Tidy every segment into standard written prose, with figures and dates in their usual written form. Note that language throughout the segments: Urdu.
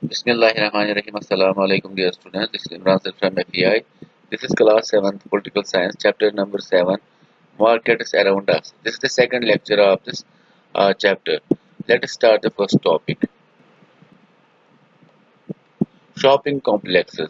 Bismillahirrahmanirrahim. Assalamu alaikum, dear students. This is Imran Sir from FEI. This is class 7th Political Science, chapter number 7, Markets Around Us. This is the second lecture of this chapter. Let us start the first topic. Shopping complexes.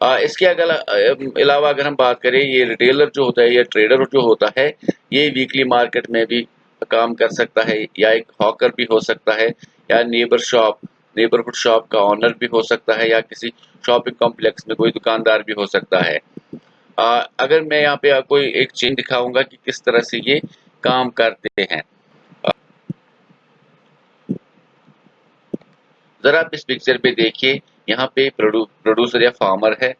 اس کے علاوہ اگر ہم بات کریں، یہ ریٹیلر جو ہوتا ہے یا ٹریڈر جو ہوتا ہے، یہ ویکلی مارکیٹ میں بھی کام کر سکتا ہے، یا ایک ہاکر بھی ہو سکتا ہے، یا نیبرہڈ شاپ کا آنر بھی ہو سکتا ہے، یا کسی شاپنگ کمپلیکس میں کوئی دکاندار بھی ہو سکتا ہے۔ اگر میں یہاں پہ آپ کو ایک چین دکھاؤں گا کہ کس طرح سے یہ کام کرتے ہیں، ذرا آپ اس پکچر پہ دیکھیے، یہاں پہ پروڈیوسر یا فارمر ہے،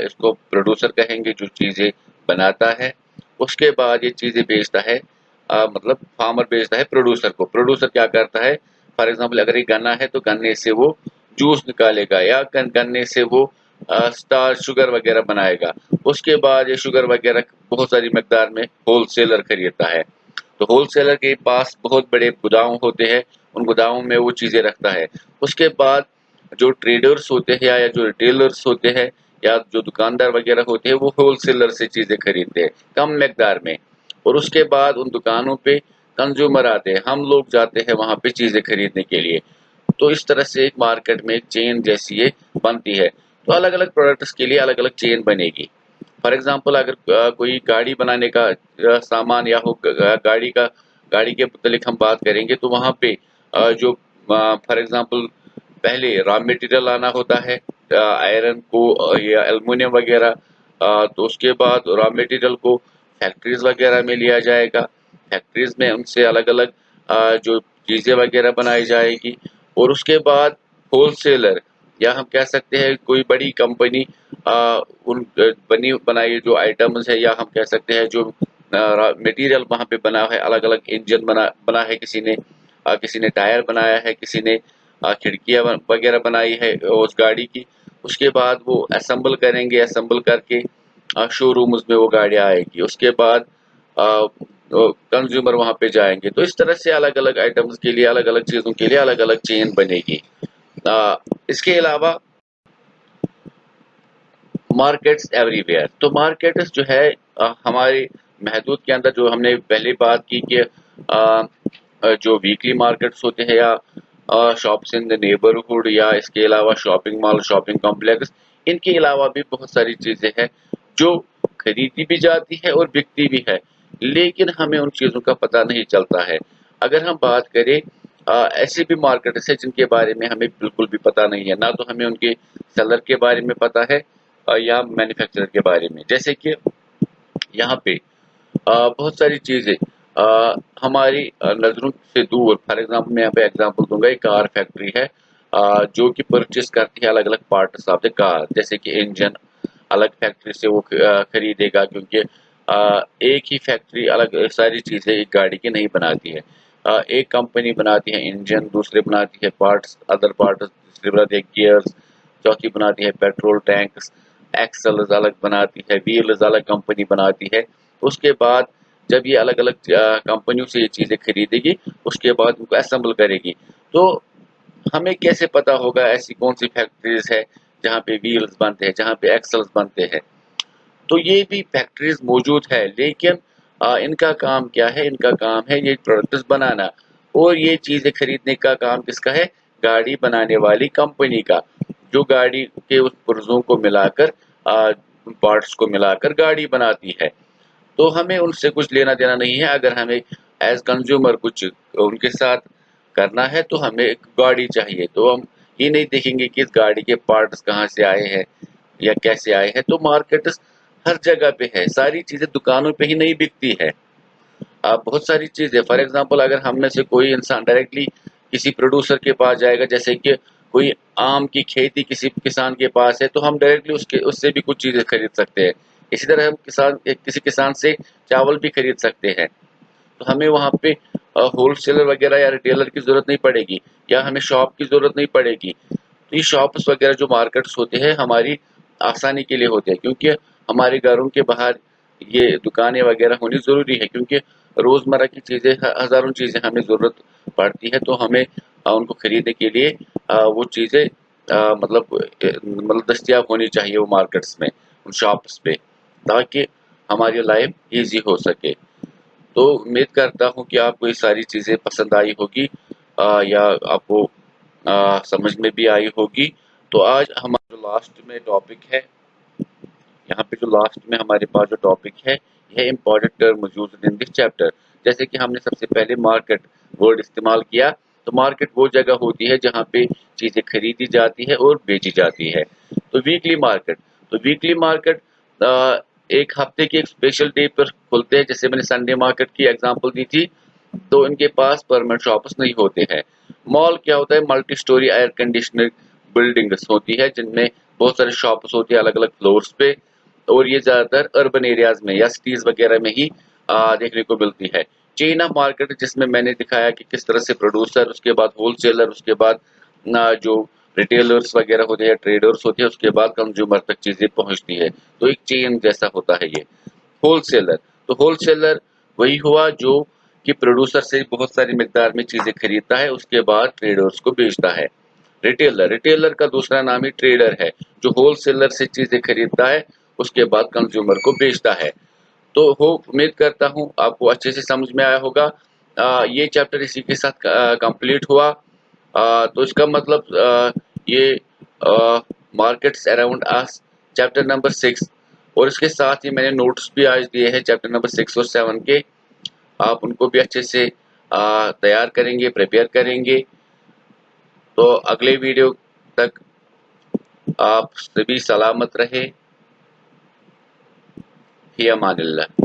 اس کو پروڈیوسر کہیں گے جو چیزیں بناتا ہے، اس کے بعد یہ چیزیں بیچتا ہے، مطلب فارمر بیچتا ہے پروڈیوسر کو۔ پروڈیوسر کیا کرتا ہے، فار ایگزامپل اگر یہ گنا ہے تو گنے سے وہ جوس نکالے گا، یا گنے سے وہ اسٹارچ شوگر وغیرہ بنائے گا۔ اس کے بعد یہ شوگر وغیرہ بہت ساری مقدار میں ہول سیلر خریدتا ہے، تو ہول سیلر کے پاس بہت بڑے گودام ہوتے ہیں، ان گوداموں میں وہ چیزیں رکھتا ہے۔ اس کے بعد جو ٹریڈرز ہوتے ہیں یا جو ریٹیلرز ہوتے ہیں یا جو دکاندار وغیرہ ہوتے ہیں، وہ ہول سیلر سے چیزیں خریدتے ہیں کم مقدار میں، اور اس کے بعد ان دکانوں پہ کنزیومر آتے ہیں، ہم لوگ جاتے ہیں وہاں پہ چیزیں خریدنے کے لیے۔ تو اس طرح سے ایک مارکیٹ میں ایک چین جیسی یہ بنتی ہے۔ تو الگ الگ پروڈکٹس کے لیے الگ الگ چین بنے گی۔ فار ایگزامپل اگر کوئی گاڑی بنانے کا سامان یا گاڑی کے متعلق ہم بات کریں گے، تو وہاں پہ جو فار ایگزامپل پہلے را مٹیریل لانا ہوتا ہے، آئرن کو یا ایلومینیم وغیرہ، تو اس کے بعد را مٹیریل کو فیکٹریز وغیرہ میں لیا جائے گا، فیکٹریز میں ان سے الگ الگ جو چیزیں وغیرہ بنائی جائے گی، اور اس کے بعد ہول سیلر یا ہم کہہ سکتے ہیں کوئی بڑی کمپنی ان بنائی جو آئٹمز ہے، یا ہم کہہ سکتے ہیں جو مٹیریل وہاں پہ بنا ہے، الگ الگ انجن بنا ہے، کسی نے ٹائر بنایا ہے، کسی نے کھڑکیاں وغیرہ بنائی ہے اس گاڑی کی۔ اس کے بعد وہ اسمبل کریں گے، اسمبل کر کے شو رومز میں وہ گاڑیاں آئے گی، اس کے بعد کنزیومر وہاں پہ جائیں گے۔ تو اس طرح سے الگ الگ آئٹمز کے لیے، الگ الگ چیزوں کے لیے الگ الگ چین بنے گی۔ اس کے علاوہ مارکیٹس ایوری ویئر، تو مارکیٹس جو ہے ہمارے محدود کے اندر، جو ہم نے پہلے بات کی کہ جو ویکلی مارکیٹس ہوتے ہیں یا شاپس ان دا نیبرہڈ، یا اس کے علاوہ شاپنگ مال، شاپنگ کمپلیکس، ان کے علاوہ بھی بہت ساری چیزیں ہیں جو خریدی بھی جاتی ہے اور بکتی بھی ہے، لیکن ہمیں ان چیزوں کا پتہ نہیں چلتا ہے۔ اگر ہم بات کریں ایسے بھی مارکیٹس ہیں جن کے بارے میں ہمیں بالکل بھی پتہ نہیں ہے، نہ تو ہمیں ان کے سیلر کے بارے میں پتہ ہے یا مینوفیکچرر کے بارے میں۔ جیسے کہ یہاں پہ بہت ساری چیزیں ہماری نظروں سے دور، فار ایگزامپل میں یہاں پہ ایگزامپل دوں گا، ایک کار فیکٹری ہے جو کہ پرچیز کرتی ہے الگ الگ پارٹس آف دا کار، جیسے کہ انجن الگ فیکٹری سے وہ خریدے گا، کیونکہ ایک ہی فیکٹری الگ ساری چیزیں ایک گاڑی کی نہیں بناتی ہے۔ ایک کمپنی بناتی ہے انجن، دوسرے بناتی ہے پارٹس، ادر پارٹس، تیسرے بناتی ہے گیئرز، چوتھی بناتی ہے پیٹرول ٹینکس، ایکسلز الگ بناتی ہے، ویلز الگ کمپنی بناتی ہے۔ اس کے بعد جب یہ الگ الگ کمپنیوں سے یہ چیزیں خریدے گی، اس کے بعد ان کو اسمبل کرے گی۔ تو ہمیں کیسے پتا ہوگا ایسی کون سی فیکٹریز ہے جہاں پہ ویلز بنتے ہیں، جہاں پہ ایکسلز بنتے ہیں؟ تو یہ بھی فیکٹریز موجود ہے، لیکن ان کا کام کیا ہے؟ ان کا کام ہے یہ پروڈکٹس بنانا، اور یہ چیزیں خریدنے کا کام کس کا ہے؟ گاڑی بنانے والی کمپنی کا، جو گاڑی کے اس پرزوں کو ملا کر، پارٹس کو ملا کر گاڑی بناتی ہے۔ تو ہمیں ان سے کچھ لینا دینا نہیں ہے۔ اگر ہمیں ایز کنزیومر کچھ ان کے ساتھ کرنا ہے تو ہمیں ایک گاڑی چاہیے، تو ہم یہ نہیں دیکھیں گے کہ اس گاڑی کے پارٹس کہاں سے آئے ہیں یا کیسے آئے ہیں۔ تو مارکیٹس ہر جگہ پہ ہے، ساری چیزیں دکانوں پہ ہی نہیں بکتی ہے۔ بہت ساری چیزیں، فار ایگزامپل اگر ہم میں سے کوئی انسان ڈائریکٹلی کسی پروڈیوسر کے پاس جائے گا، جیسے کہ کوئی آم کی کھیتی کسی کسان کے پاس ہے، تو ہم ڈائریکٹلی اس سے بھی کچھ چیزیں خرید سکتے ہیں۔ اسی طرح ہم کسی کسان سے چاول بھی خرید سکتے ہیں، تو ہمیں وہاں پہ ہول سیلر وغیرہ یا ریٹیلر کی ضرورت نہیں پڑے گی، یا ہمیں شاپ کی ضرورت نہیں پڑے گی۔ تو یہ شاپس وغیرہ جو مارکیٹس ہوتے ہیں ہماری آسانی کے لیے ہوتے ہیں، کیونکہ ہمارے گھروں کے باہر یہ دکانیں وغیرہ ہونی ضروری ہے، کیونکہ روزمرہ کی چیزیں، ہزاروں چیزیں ہمیں ضرورت پڑتی ہے، تو ہمیں ان کو خریدنے کے لیے وہ چیزیں مطلب دستیاب ہونی چاہیے وہ مارکیٹس میں، ان شاپس پہ، تاکہ ہماری لائف ایزی ہو سکے۔ تو امید کرتا ہوں کہ آپ کو یہ ساری چیزیں پسند آئی ہوگی، یا آپ کو سمجھ میں بھی آئی ہوگی۔ تو آج ہمارا لاسٹ میں ٹاپک ہے، یہاں پہ جو لاسٹ میں ہمارے پاس جو ٹاپک ہے یہ important term used in this chapter. جیسے کہ ہم نے سب سے پہلے مارکیٹ ورڈ استعمال کیا. تو مارکیٹ وہ جگہ ہوتی ہے جہاں پہ چیزیں خریدی جاتی ہے اور بیچی جاتی ہے. تو ویکلی مارکیٹ، تو ویکلی مارکیٹ ایک ہفتے کے ایک اسپیشل ڈے پر کھلتے ہیں. جیسے میں نے سنڈے مارکیٹ کی ایگزامپل دی تھی، تو ان کے پاس پرمنٹ شاپس نہیں ہوتے ہیں. مال کیا ہوتا ہے؟ Multi story air conditioner buildings ہوتی ہے جن میں بہت سارے شاپس ہوتی ہیں الگ الگ فلورس پہ، اور یہ زیادہ تر اربن ایریاز میں یا سٹیز وغیرہ میں ہی دیکھنے کو ملتی ہے. چین آف مارکیٹ جس میں نے دکھایا کہ کس طرح سے پروڈیوسر، اس کے بعد ہول سیلر، اس کے بعد جو ریٹیلرز وغیرہ ہوتے ہیں، ٹریڈرز ہوتے ہیں، اس کے بعد کنزیومر تک چیزیں پہنچتی ہے. تو ایک چین جیسا ہوتا ہے یہ. ہول سیلر، تو ہول سیلر وہی ہوا جو کہ پروڈیوسر سے بہت ساری مقدار میں چیزیں خریدتا ہے، اس کے بعد ٹریڈرز کو بیچتا ہے. ریٹیلر، ریٹیلر کا دوسرا نام ہی ٹریڈر ہے، جو ہول سیلر سے چیزیں خریدتا ہے اس کے بعد کنزیومر کو بیچتا ہے. تو امید کرتا ہوں آپ کو اچھے سے سمجھ میں آیا ہوگا. یہ چیپٹر اسی کے ساتھ کمپلیٹ ہوا. تو اس کا مطلب یہ مارکیٹس اراؤنڈ اس چیپٹر نمبر 6، اور اس کے ساتھ ہی میں نے نوٹس بھی آج دیے ہیں چیپٹر نمبر 6 اور 7 کے. آپ ان کو بھی اچھے سے تیار کریں گے، پریپیئر کریں گے. تو اگلے ویڈیو تک آپ سبھی سلامت رہے. فی امان اللہ.